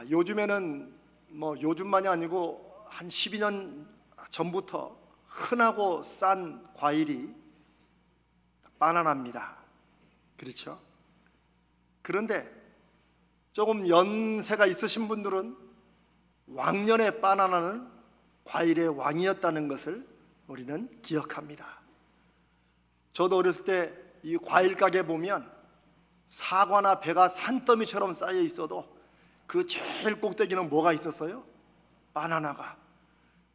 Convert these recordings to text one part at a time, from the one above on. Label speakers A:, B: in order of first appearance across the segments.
A: 요즘에는 요즘만이 아니고 한 12년 전부터 흔하고 싼 과일이 바나나입니다. 그렇죠? 그런데 조금 연세가 있으신 분들은 왕년의 바나나는 과일의 왕이었다는 것을 우리는 기억합니다. 저도 어렸을 때 이 과일 가게 보면 사과나 배가 산더미처럼 쌓여 있어도 그 제일 꼭대기는 뭐가 있었어요? 바나나가.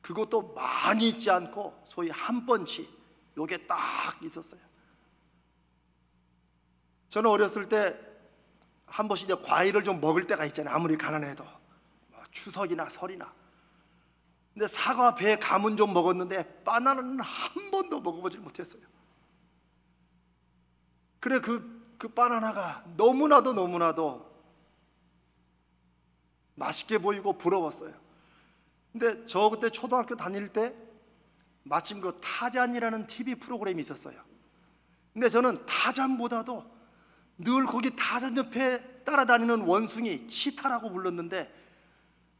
A: 그것도 많이 있지 않고 소위 한 번치 요게 딱 있었어요. 저는 어렸을 때 한 번씩 이제 과일을 좀 먹을 때가 있잖아요. 아무리 가난해도 추석이나 설이나. 근데 사과 배 감은 좀 먹었는데 바나나는 한 번도 먹어보질 못했어요. 그래 그 바나나가 너무나도 맛있게 보이고 부러웠어요. 근데 저 그때 초등학교 다닐 때 마침 그 타잔이라는 TV 프로그램이 있었어요. 근데 저는 타잔보다도 늘 거기 타잔 옆에 따라다니는 원숭이 치타라고 불렀는데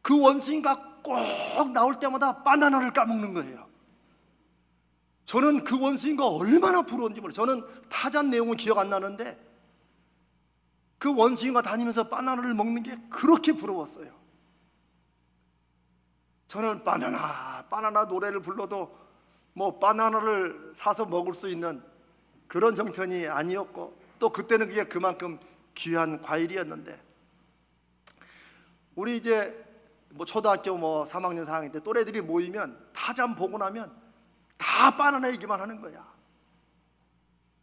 A: 그 원숭이가 꼭 나올 때마다 바나나를 까먹는 거예요. 저는 그 원숭이가 얼마나 부러운지 몰라요. 저는 타잔 내용은 기억 안 나는데 그 원숭이가 다니면서 바나나를 먹는 게 그렇게 부러웠어요. 저는 바나나 노래를 불러도 바나나를 사서 먹을 수 있는 그런 형편이 아니었고 또 그때는 그게 그만큼 귀한 과일이었는데 우리 이제 초등학교 3학년 4학년 때 또래들이 모이면 타잔 보고 나면 다 바나나 얘기만 하는 거야.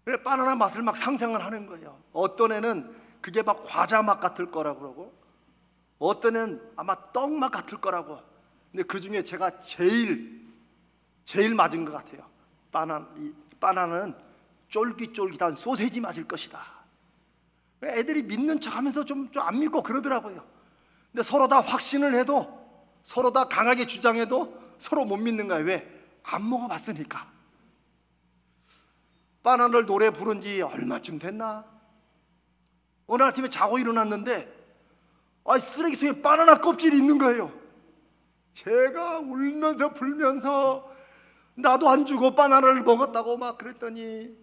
A: 그래 바나나 맛을 막 상상을 하는 거예요. 어떤 애는 그게 막 과자 맛 같을 거라고 그러고 어떤 애는 아마 떡 맛 같을 거라고. 근데 그 중에 제가 제일 맞은 것 같아요. 바나나는 쫄깃쫄깃한 소세지 맛일 것이다. 애들이 믿는 척하면서 좀 안 믿고 그러더라고요. 근데 서로 다 확신을 해도 서로 다 강하게 주장해도 서로 못 믿는 거예요. 왜? 안 먹어봤으니까. 바나나를 노래 부른 지 얼마쯤 됐나? 어느 아침에 자고 일어났는데 쓰레기통에 바나나 껍질이 있는 거예요. 제가 울면서 불면서 나도 안 주고 바나나를 먹었다고 막 그랬더니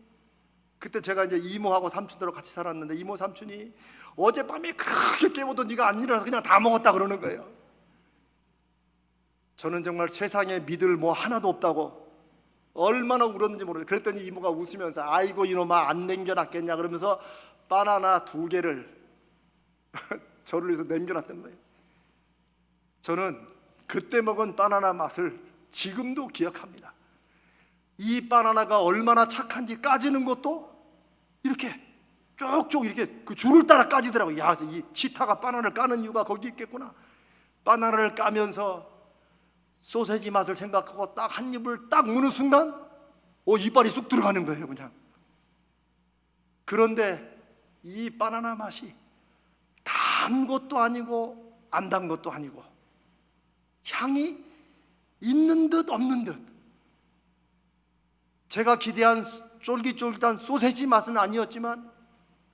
A: 그때 제가 이제 이모하고 삼촌들하고 같이 살았는데 이모 삼촌이 어젯밤에 크게 깨워도 네가 안 일어나서 그냥 다 먹었다 그러는 거예요. 저는 정말 세상에 믿을 하나도 없다고 얼마나 울었는지 모르겠어요. 그랬더니 이모가 웃으면서 아이고 이놈아 안 남겨놨겠냐 그러면서 바나나 2개를 저를 위해서 남겨놨던 거예요. 저는 그때 먹은 바나나 맛을 지금도 기억합니다. 이 바나나가 얼마나 착한지 까지는 것도 이렇게 쭉쭉 이렇게 그 줄을 따라 까지더라고요. 야, 이 치타가 바나나를 까는 이유가 거기 있겠구나. 바나나를 까면서 소세지 맛을 생각하고 딱 한 입을 딱 무는 순간 이빨이 쑥 들어가는 거예요 그냥. 그런데 이 바나나 맛이 단 것도 아니고 안 단 것도 아니고 향이 있는 듯 없는 듯. 제가 기대한 쫄깃쫄깃한 소세지 맛은 아니었지만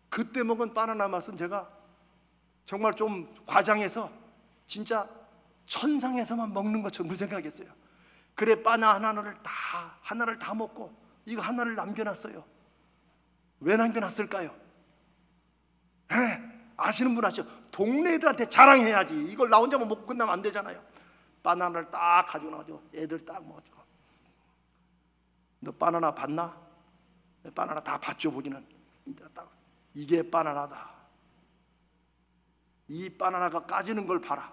A: 그때 먹은 바나나 맛은 제가 정말 좀 과장해서 진짜 천상에서만 먹는 것처럼 그 생각했어요. 그래 바나나 하나를 다 먹고 이거 하나를 남겨놨어요. 왜 남겨놨을까요? 아시는 분 아시죠? 동네 애들한테 자랑해야지. 이걸 나 혼자만 먹고 끝나면 안 되잖아요. 바나나를 딱 가지고 나가지고 애들 딱 먹어가지고 너 바나나 봤나? 바나나 다 봤죠 보기는. 이게 바나나다. 이 바나나가 까지는 걸 봐라.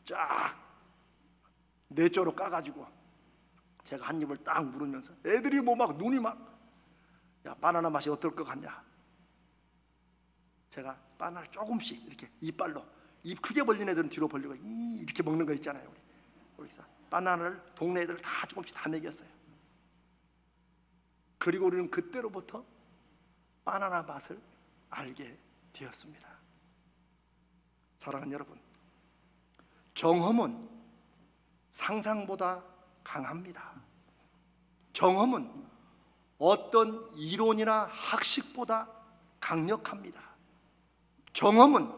A: 쫙 네 쪽으로 까가지고 제가 한 입을 딱 물으면서 애들이 막 눈이 야 바나나 맛이 어떨 것 같냐. 제가 바나나를 조금씩 이렇게 이빨로 입 크게 벌린 애들은 뒤로 벌리고 이렇게 먹는 거 있잖아요. 우리 바나나를 동네 애들 다 조금씩 다 먹였어요. 그리고 우리는 그때로부터 바나나 맛을 알게 되었습니다. 사랑하는 여러분, 경험은 상상보다 강합니다. 경험은 어떤 이론이나 학식보다 강력합니다. 경험은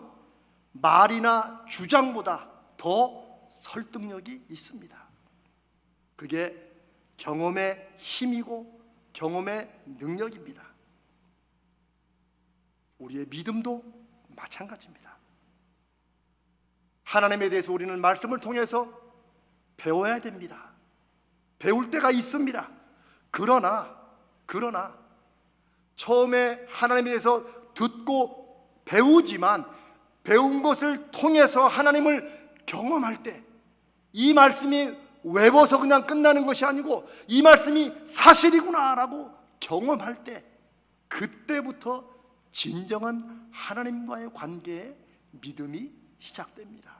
A: 말이나 주장보다 더 설득력이 있습니다. 그게 경험의 힘이고 경험의 능력입니다. 우리의 믿음도 마찬가지입니다. 하나님에 대해서 우리는 말씀을 통해서 배워야 됩니다. 배울 때가 있습니다. 그러나 처음에 하나님에 대해서 듣고 배우지만 배운 것을 통해서 하나님을 경험할 때 이 말씀이 외워서 그냥 끝나는 것이 아니고 이 말씀이 사실이구나라고 경험할 때 그때부터 진정한 하나님과의 관계에 믿음이 시작됩니다.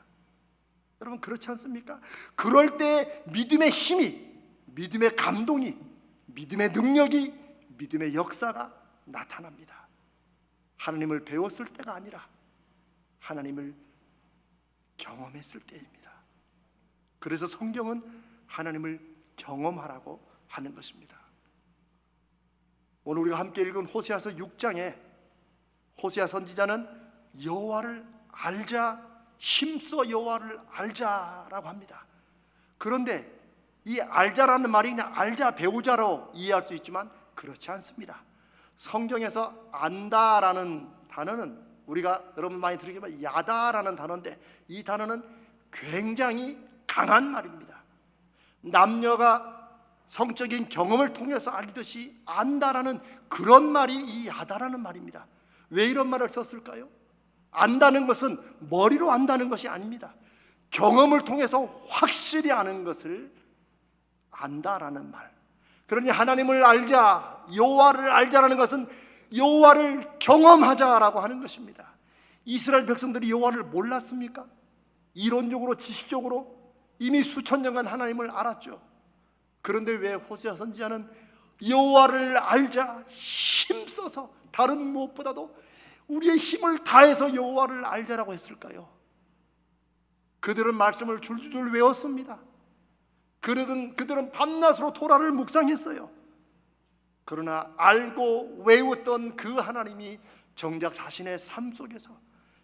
A: 여러분 그렇지 않습니까? 그럴 때 믿음의 힘이, 믿음의 감동이, 믿음의 능력이, 믿음의 역사가 나타납니다. 하나님을 배웠을 때가 아니라 하나님을 경험했을 때입니다. 그래서 성경은 하나님을 경험하라고 하는 것입니다. 오늘 우리가 함께 읽은 호세아서 6장에 호세아 선지자는 여호와를 알자, 힘써 여호와를 알자라고 합니다. 그런데 이 알자라는 말이 그냥 알자, 배우자로 이해할 수 있지만 그렇지 않습니다. 성경에서 안다라는 단어는 우리가 여러분 많이 들으시면 야다라는 단어인데 이 단어는 굉장히 강한 말입니다. 남녀가 성적인 경험을 통해서 알듯이 안다라는 그런 말이 이 야다라는 말입니다. 왜 이런 말을 썼을까요? 안다는 것은 머리로 안다는 것이 아닙니다. 경험을 통해서 확실히 아는 것을 안다라는 말. 그러니 하나님을 알자, 여호와를 알자라는 것은 여호와를 경험하자라고 하는 것입니다. 이스라엘 백성들이 여호와를 몰랐습니까? 이론적으로 지식적으로 이미 수천 년간 하나님을 알았죠. 그런데 왜 호세아 선지자는 여호와를 알자, 힘써서 다른 무엇보다도 우리의 힘을 다해서 여호와를 알자라고 했을까요? 그들은 말씀을 줄줄 외웠습니다. 그들은 밤낮으로 토라를 묵상했어요. 그러나 알고 외웠던 그 하나님이 정작 자신의 삶 속에서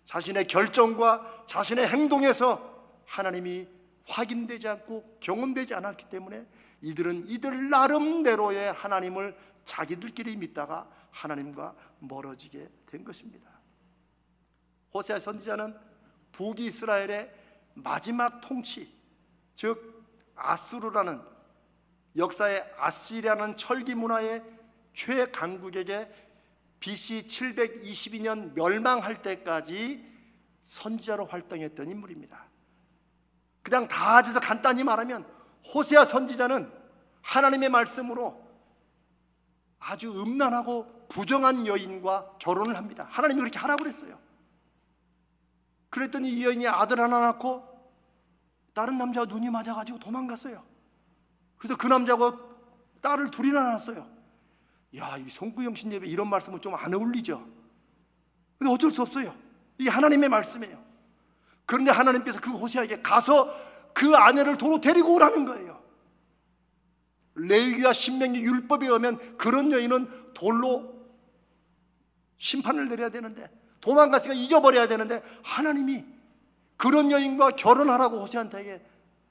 A: 자신의 결정과 자신의 행동에서 하나님이 확인되지 않고 경험되지 않았기 때문에 이들은 이들 나름대로의 하나님을 자기들끼리 믿다가 하나님과 멀어지게 된 것입니다. 호세아 선지자는 북이스라엘의 마지막 통치, 즉 아수르라는 역사의 아시리아는 철기 문화의 최강국에게 BC 722년 멸망할 때까지 선지자로 활동했던 인물입니다. 그냥 다 아주 간단히 말하면 호세아 선지자는 하나님의 말씀으로 아주 음란하고 부정한 여인과 결혼을 합니다. 하나님이 그렇게 하라고 그랬어요. 그랬더니 이 여인이 아들 하나 낳고 다른 남자와 눈이 맞아가지고 도망갔어요. 그래서 그 남자하고 딸을 둘이나 낳았어요. 야, 이 송구영신 예배 이런 말씀은 좀 안 어울리죠. 근데 어쩔 수 없어요. 이게 하나님의 말씀이에요. 그런데 하나님께서 그 호세아에게 가서 그 아내를 도로 데리고 오라는 거예요. 레위기와 신명기 율법에 의하면 그런 여인은 돌로 심판을 내려야 되는데 도망갔으니까 잊어버려야 되는데 하나님이 그런 여인과 결혼하라고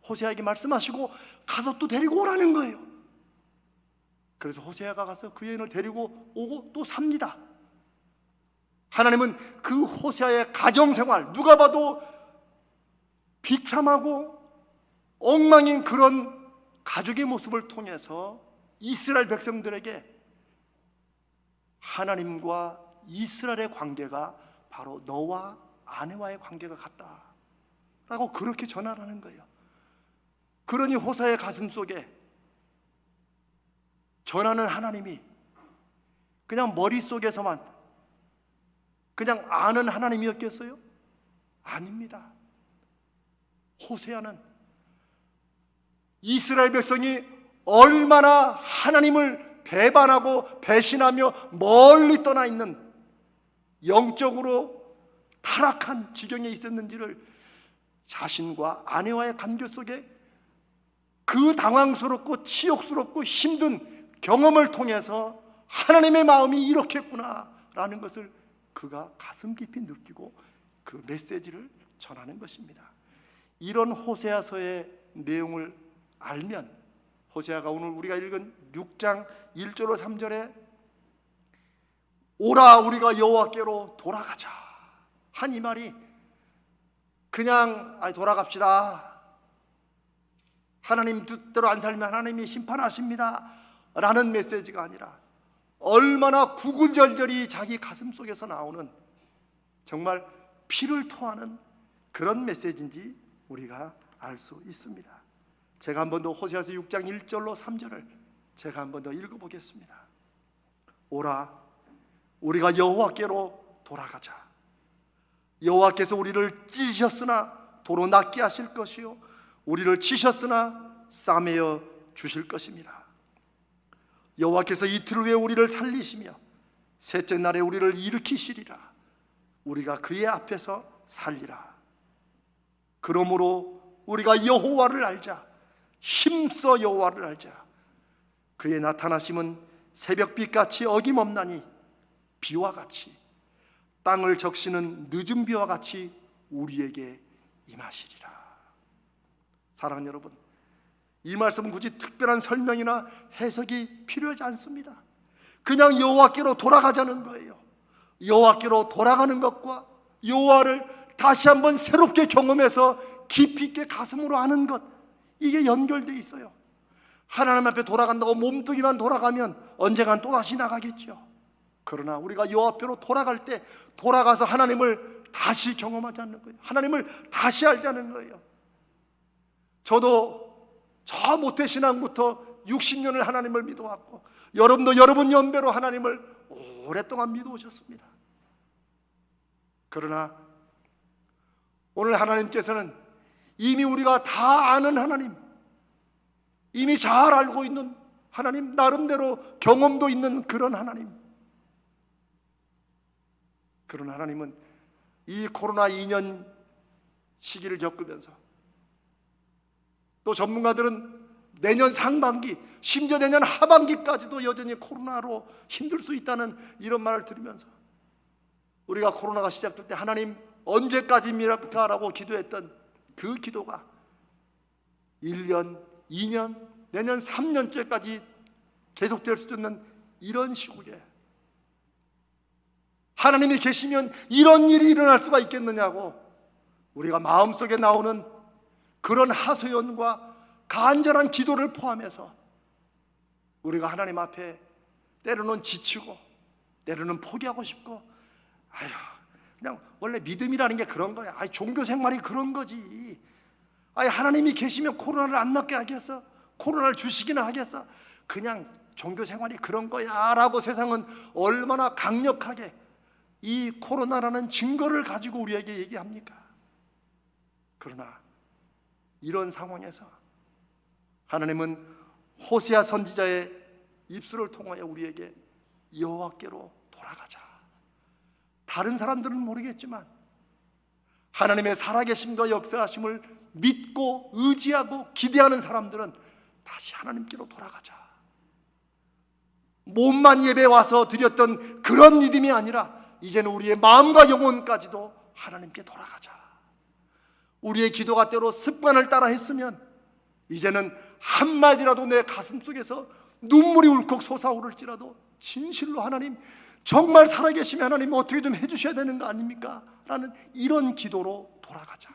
A: 호세아에게 말씀하시고 가서 또 데리고 오라는 거예요. 그래서 호세아가 가서 그 여인을 데리고 오고 또 삽니다. 하나님은 그 호세아의 가정생활, 누가 봐도 비참하고 엉망인 그런 가족의 모습을 통해서 이스라엘 백성들에게 하나님과 이스라엘의 관계가 바로 너와 아내와의 관계가 같다라고 그렇게 전하라는 거예요. 그러니 호세아의 가슴 속에 전하는 하나님이 그냥 머릿속에서만 그냥 아는 하나님이었겠어요? 아닙니다. 호세아는 이스라엘 백성이 얼마나 하나님을 배반하고 배신하며 멀리 떠나 있는 영적으로 타락한 지경에 있었는지를 자신과 아내와의 관계 속에 그 당황스럽고 치욕스럽고 힘든 경험을 통해서 하나님의 마음이 이렇겠구나라는 것을 그가 가슴 깊이 느끼고 그 메시지를 전하는 것입니다. 이런 호세아서의 내용을 알면 호세아가 오늘 우리가 읽은 6장 1절로 3절에 오라 우리가 여호와께로 돌아가자 한 이 말이 그냥 돌아갑시다, 하나님 뜻대로 안 살면 하나님이 심판하십니다 라는 메시지가 아니라 얼마나 구구절절히 자기 가슴 속에서 나오는 정말 피를 토하는 그런 메시지인지 우리가 알 수 있습니다. 제가 한 번 더 호세아서 6장 1절로 3절을 제가 한 번 더 읽어보겠습니다. 오라 우리가 여호와께로 돌아가자. 여호와께서 우리를 찢으셨으나 도로 낫게 하실 것이요 우리를 치셨으나 싸매어 주실 것입니다. 여호와께서 이틀 후에 우리를 살리시며 셋째 날에 우리를 일으키시리라. 우리가 그의 앞에서 살리라. 그러므로 우리가 여호와를 알자. 힘써 여호와를 알자. 그의 나타나심은 새벽빛같이 어김없나니 비와 같이 땅을 적시는 늦은 비와 같이 우리에게 임하시리라. 사랑하는 여러분, 이 말씀은 굳이 특별한 설명이나 해석이 필요하지 않습니다. 그냥 여호와께로 돌아가자는 거예요. 여호와께로 돌아가는 것과 여호와를 다시 한번 새롭게 경험해서 깊이 있게 가슴으로 아는 것, 이게 연결되어 있어요. 하나님 앞에 돌아간다고 몸뚱이만 돌아가면 언젠간 또다시 나가겠죠. 그러나 우리가 여호와 앞으로 돌아갈 때 돌아가서 하나님을 다시 경험하자는 거예요. 하나님을 다시 알자는 거예요. 저도 저 모태신앙부터 60년을 하나님을 믿어왔고 여러분도 여러분 연배로 하나님을 오랫동안 믿어오셨습니다. 그러나 오늘 하나님께서는 이미 우리가 다 아는 하나님, 이미 잘 알고 있는 하나님, 나름대로 경험도 있는 그런 하나님, 그런 하나님은 이 코로나 2년 시기를 겪으면서 또 전문가들은 내년 상반기, 심지어 내년 하반기까지도 여전히 코로나로 힘들 수 있다는 이런 말을 들으면서 우리가 코로나가 시작될 때 하나님 언제까지입니까? 라고 기도했던 그 기도가 1년, 2년, 내년 3년째까지 계속될 수 있는 이런 시국에 하나님이 계시면 이런 일이 일어날 수가 있겠느냐고 우리가 마음속에 나오는 그런 하소연과 간절한 기도를 포함해서 우리가 하나님 앞에 때로는 지치고 때로는 포기하고 싶고 그냥 원래 믿음이라는 게 그런 거야. 종교 생활이 그런 거지. 하나님이 계시면 코로나를 안 낫게 하겠어? 코로나를 주시기나 하겠어? 그냥 종교 생활이 그런 거야 라고 세상은 얼마나 강력하게 이 코로나라는 증거를 가지고 우리에게 얘기합니까? 그러나 이런 상황에서 하나님은 호세아 선지자의 입술을 통하여 우리에게 여호와께로 돌아가자. 다른 사람들은 모르겠지만 하나님의 살아계심과 역사하심을 믿고 의지하고 기대하는 사람들은 다시 하나님께로 돌아가자. 몸만 예배 와서 드렸던 그런 믿음이 아니라 이제는 우리의 마음과 영혼까지도 하나님께 돌아가자. 우리의 기도가 때로 습관을 따라 했으면 이제는 한마디라도 내 가슴속에서 눈물이 울컥 솟아오를지라도 진실로 하나님 정말 살아계시면 하나님 어떻게 좀 해주셔야 되는 거 아닙니까? 라는 이런 기도로 돌아가자.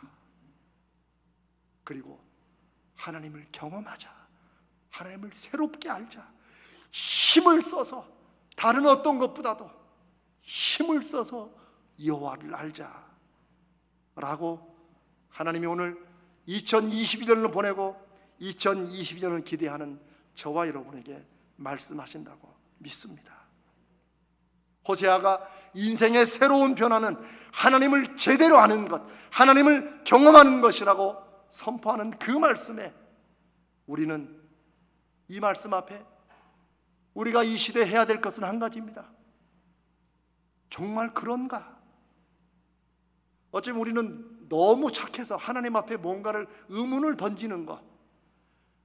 A: 그리고 하나님을 경험하자. 하나님을 새롭게 알자. 힘을 써서 다른 어떤 것보다도 힘을 써서 여호와를 알자 라고 하나님이 오늘 2022년을 보내고 2022년을 기대하는 저와 여러분에게 말씀하신다고 믿습니다. 호세아가 인생의 새로운 변화는 하나님을 제대로 아는 것, 하나님을 경험하는 것이라고 선포하는 그 말씀에 우리는 이 말씀 앞에 우리가 이 시대에 해야 될 것은 한 가지입니다. 정말 그런가? 어쩌면 우리는 너무 착해서 하나님 앞에 뭔가를 의문을 던지는 것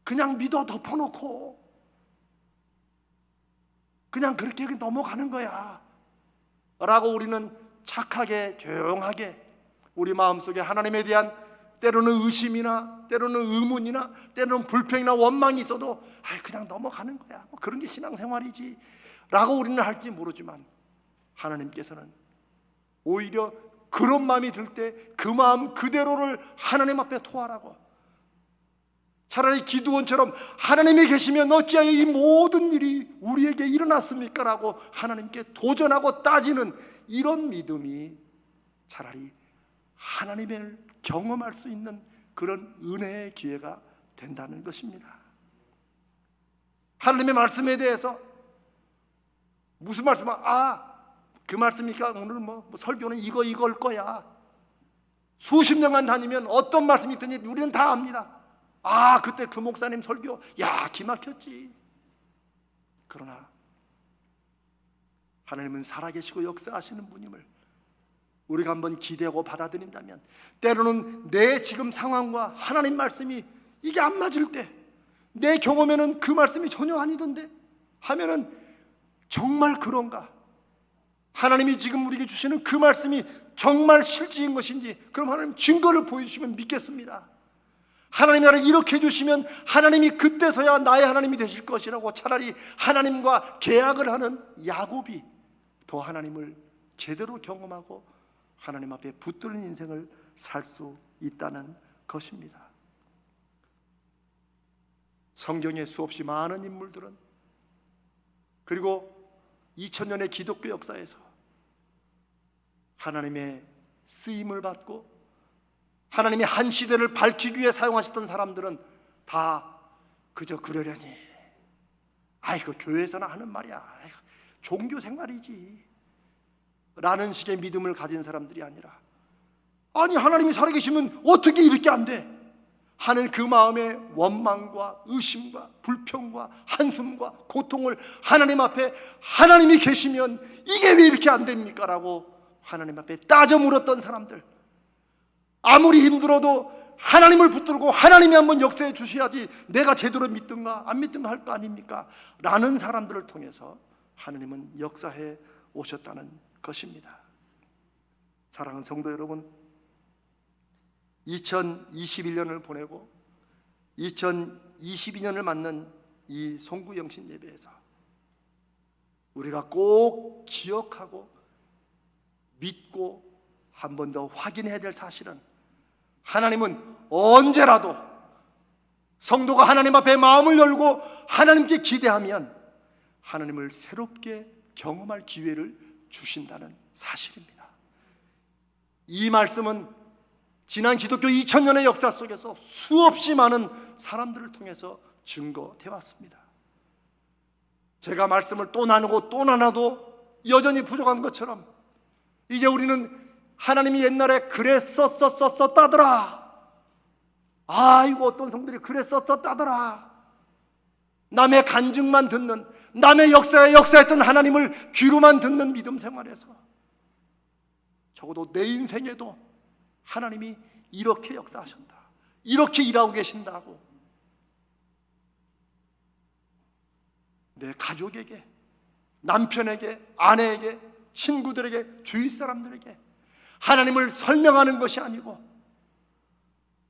A: 그냥 믿어 덮어놓고 그냥 그렇게 넘어가는 거야 라고 우리는 착하게 조용하게 우리 마음속에 하나님에 대한 때로는 의심이나 때로는 의문이나 때로는 불평이나 원망이 있어도 그냥 넘어가는 거야, 뭐 그런 게 신앙생활이지 라고 우리는 할지 모르지만, 하나님께서는 오히려 그런 마음이 들 때 그 마음 그대로를 하나님 앞에 토하라고, 차라리 기드온처럼 하나님이 계시면 어찌하여 이 모든 일이 우리에게 일어났습니까? 라고 하나님께 도전하고 따지는 이런 믿음이 차라리 하나님을 경험할 수 있는 그런 은혜의 기회가 된다는 것입니다. 하나님의 말씀에 대해서 무슨 말씀을 그 말씀이니까 오늘 뭐 설교는 이걸 거야, 수십 년간 다니면 어떤 말씀이 있든지 우리는 다 압니다. 그때 그 목사님 설교 기막혔지. 그러나 하나님은 살아계시고 역사하시는 분임을 우리가 한번 기대하고 받아들인다면, 때로는 내 지금 상황과 하나님 말씀이 이게 안 맞을 때, 내 경험에는 그 말씀이 전혀 아니던데 하면은 정말 그런가? 하나님이 지금 우리에게 주시는 그 말씀이 정말 실제인 것인지, 그럼 하나님 증거를 보여주시면 믿겠습니다. 하나님이 나를 이렇게 해주시면 하나님이 그때서야 나의 하나님이 되실 것이라고 차라리 하나님과 계약을 하는 야곱이 더 하나님을 제대로 경험하고 하나님 앞에 붙들린 인생을 살 수 있다는 것입니다. 성경에 수없이 많은 인물들은, 그리고 2000년의 기독교 역사에서 하나님의 쓰임을 받고 하나님의 한 시대를 밝히기 위해 사용하셨던 사람들은 다 그저 그러려니, 그 교회에서나 하는 말이야, 종교 생활이지 라는 식의 믿음을 가진 사람들이 아니라, 하나님이 살아계시면 어떻게 이렇게 안 돼? 하는 그 마음의 원망과 의심과 불평과 한숨과 고통을 하나님 앞에, 하나님이 계시면 이게 왜 이렇게 안 됩니까? 라고 하나님 앞에 따져 물었던 사람들, 아무리 힘들어도 하나님을 붙들고 하나님이 한번 역사해 주셔야지 내가 제대로 믿든가 안 믿든가 할 거 아닙니까? 라는 사람들을 통해서 하나님은 역사해 오셨다는 것입니다. 사랑하는 성도 여러분, 2021년을 보내고 2022년을 맞는 이 송구영신 예배에서 우리가 꼭 기억하고 믿고 한 번 더 확인해야 될 사실은, 하나님은 언제라도 성도가 하나님 앞에 마음을 열고 하나님께 기대하면 하나님을 새롭게 경험할 기회를 주신다는 사실입니다. 이 말씀은 지난 기독교 2000년의 역사 속에서 수없이 많은 사람들을 통해서 증거되어 왔습니다. 제가 말씀을 또 나누고 또 나눠도 여전히 부족한 것처럼, 이제 우리는 하나님이 옛날에 그랬었다더라, 이거 어떤 성들이 그랬었다더라, 남의 간증만 듣는, 남의 역사했던 하나님을 귀로만 듣는 믿음 생활에서 적어도 내 인생에도 하나님이 이렇게 역사하신다, 이렇게 일하고 계신다고 내 가족에게, 남편에게, 아내에게, 친구들에게, 주위 사람들에게 하나님을 설명하는 것이 아니고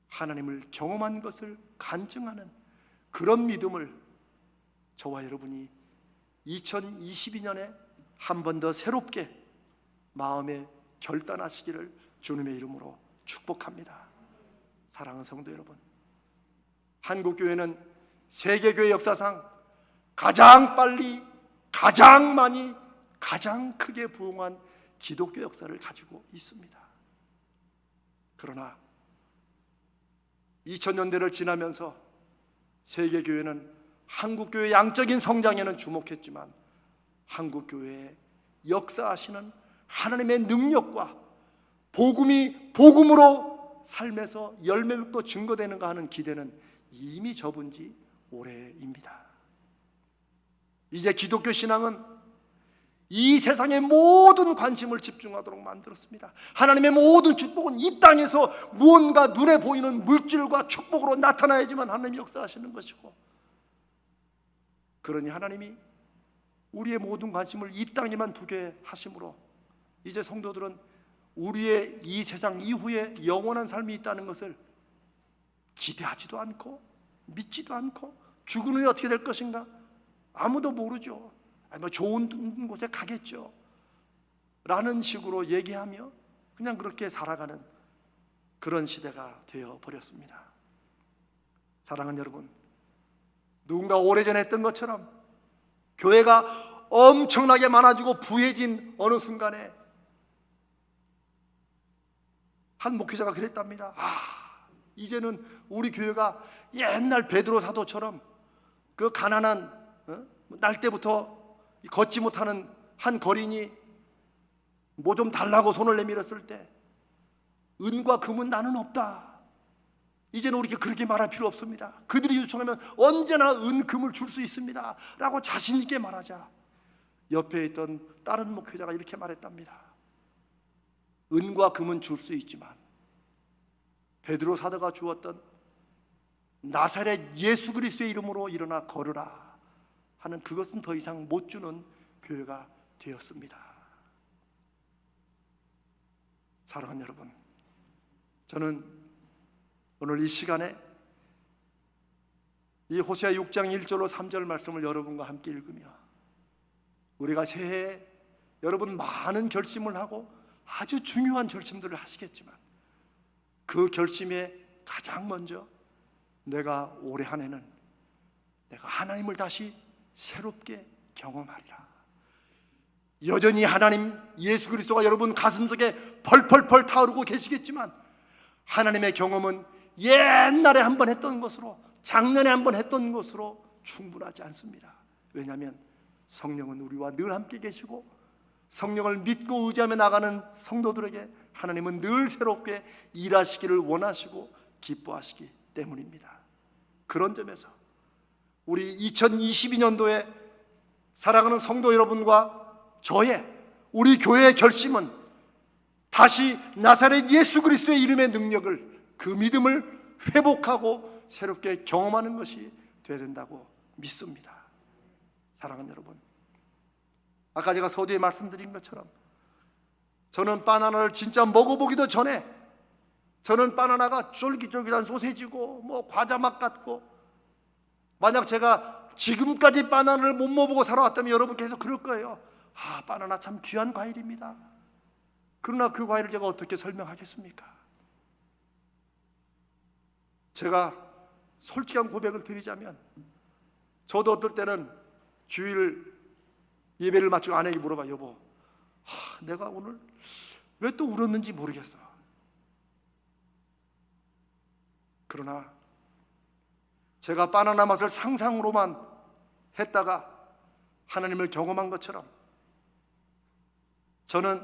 A: 하나님을 경험한 것을 간증하는 그런 믿음을 저와 여러분이 2022년에 한 번 더 새롭게 마음에 결단하시기를 주님의 이름으로 축복합니다. 사랑하는 성도 여러분, 한국교회는 세계교회 역사상 가장 빨리, 가장 많이, 가장 크게 부흥한 기독교 역사를 가지고 있습니다. 그러나 2000년대를 지나면서 세계교회는 한국교회의 양적인 성장에는 주목했지만 한국교회의 역사하시는 하나님의 능력과 복음으로 삶에서 열매 맺고 증거되는가 하는 기대는 이미 접은 지 오래입니다. 이제 기독교 신앙은 이 세상의 모든 관심을 집중하도록 만들었습니다. 하나님의 모든 축복은 이 땅에서 무언가 눈에 보이는 물질과 축복으로 나타나야지만 하나님이 역사하시는 것이고, 그러니 하나님이 우리의 모든 관심을 이 땅에만 두게 하심으로 이제 성도들은 우리의 이 세상 이후에 영원한 삶이 있다는 것을 기대하지도 않고 믿지도 않고 죽은 후에 어떻게 될 것인가 아무도 모르죠. 뭐 좋은 곳에 가겠죠 라는 식으로 얘기하며 그냥 그렇게 살아가는 그런 시대가 되어 버렸습니다. 사랑하는 여러분, 누군가 오래전에 했던 것처럼 교회가 엄청나게 많아지고 부해진 어느 순간에 한 목회자가 그랬답니다. 이제는 우리 교회가 옛날 베드로 사도처럼 그 가난한 날 때부터 걷지 못하는 한 거린이 뭐 좀 달라고 손을 내밀었을 때 은과 금은 나는 없다. 이제는 우리가 그렇게 말할 필요 없습니다. 그들이 요청하면 언제나 은, 금을 줄 수 있습니다 라고 자신 있게 말하자 옆에 있던 다른 목회자가 이렇게 말했답니다. 은과 금은 줄 수 있지만 베드로 사도가 주었던 나사렛 예수 그리스도의 이름으로 일어나 걸으라 하는 그것은 더 이상 못 주는 교회가 되었습니다. 사랑하는 여러분, 저는 오늘 이 시간에 이 호세아 6장 1절로 3절 말씀을 여러분과 함께 읽으며 우리가 새해에 여러분 많은 결심을 하고 아주 중요한 결심들을 하시겠지만 그 결심에 가장 먼저 내가 올해 한 해는 내가 하나님을 다시 새롭게 경험하리라. 여전히 하나님 예수 그리스도가 여러분 가슴속에 펄펄펄 타오르고 계시겠지만 하나님의 경험은 옛날에 한번 했던 것으로 작년에 한번 했던 것으로 충분하지 않습니다. 왜냐하면 성령은 우리와 늘 함께 계시고 성령을 믿고 의지하며 나가는 성도들에게 하나님은 늘 새롭게 일하시기를 원하시고 기뻐하시기 때문입니다. 그런 점에서 우리 2022년도에 사랑하는 성도 여러분과 저의 우리 교회의 결심은 다시 나사렛 예수 그리스도의 이름의 능력을 그 믿음을 회복하고 새롭게 경험하는 것이 되어야 된다고 믿습니다. 사랑하는 여러분, 아까 제가 서두에 말씀드린 것처럼 저는 바나나를 진짜 먹어보기도 전에 저는 바나나가 쫄깃쫄깃한 소세지고 뭐 과자 맛 같고 만약 제가 지금까지 바나나를 못 먹어보고 살아왔다면 여러분께서 그럴 거예요. 바나나 참 귀한 과일입니다. 그러나 그 과일을 제가 어떻게 설명하겠습니까? 제가 솔직한 고백을 드리자면 저도 어떨 때는 주일 예배를 마치고 아내에게 물어봐. 여보, 내가 오늘 왜 또 울었는지 모르겠어. 그러나 제가 바나나 맛을 상상으로만 했다가 하나님을 경험한 것처럼 저는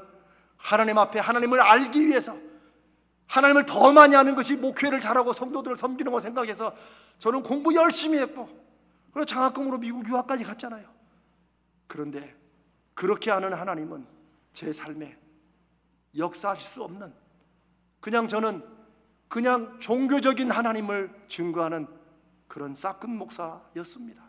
A: 하나님 앞에 하나님을 알기 위해서 하나님을 더 많이 아는 것이 목회를 잘하고 성도들을 섬기는 거 생각해서 저는 공부 열심히 했고 그리고 장학금으로 미국 유학까지 갔잖아요. 그런데 그렇게 아는 하나님은 제 삶에 역사하실 수 없는 저는 그냥 종교적인 하나님을 증거하는 그런 싹큰 목사였습니다.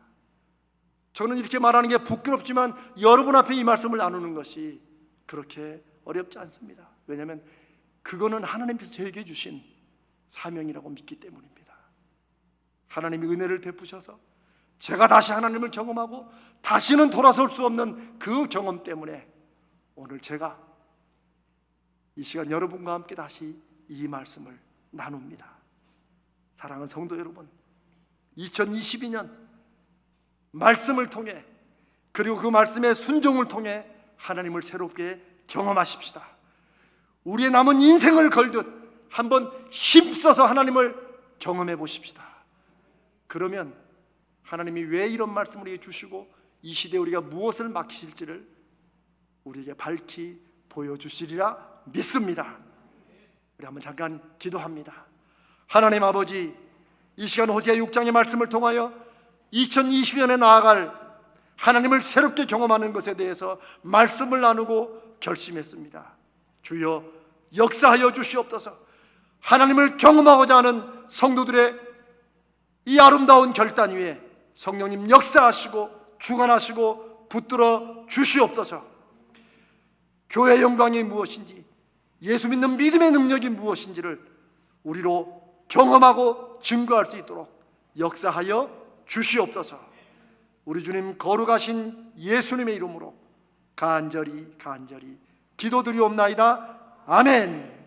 A: 저는 이렇게 말하는 게 부끄럽지만 여러분 앞에 이 말씀을 나누는 것이 그렇게 어렵지 않습니다. 왜냐하면 그거는 하나님께서 저에게 주신 사명이라고 믿기 때문입니다. 하나님이 은혜를 베푸셔서 제가 다시 하나님을 경험하고 다시는 돌아설 수 없는 그 경험 때문에 오늘 제가 이 시간 여러분과 함께 다시 이 말씀을 나눕니다. 사랑하는 성도 여러분, 2022년 말씀을 통해 그리고 그 말씀의 순종을 통해 하나님을 새롭게 경험하십시다. 우리의 남은 인생을 걸듯 한번 힘써서 하나님을 경험해 보십시다. 그러면 하나님이 왜 이런 말씀을 우리에게 주시고 이 시대에 우리가 무엇을 맡기실지를 우리에게 밝히 보여주시리라 믿습니다. 우리 한번 잠깐 기도합니다. 하나님 아버지, 이 시간 호세아 6장의 말씀을 통하여 2020년에 나아갈 하나님을 새롭게 경험하는 것에 대해서 말씀을 나누고 결심했습니다. 주여 역사하여 주시옵소서. 하나님을 경험하고자 하는 성도들의 이 아름다운 결단 위에 성령님 역사하시고 주관하시고 붙들어 주시옵소서. 교회의 영광이 무엇인지, 예수 믿는 믿음의 능력이 무엇인지를 우리로 경험하고 증거할 수 있도록 역사하여 주시옵소서. 우리 주님 거룩하신 예수님의 이름으로 간절히 기도드리옵나이다. 아멘.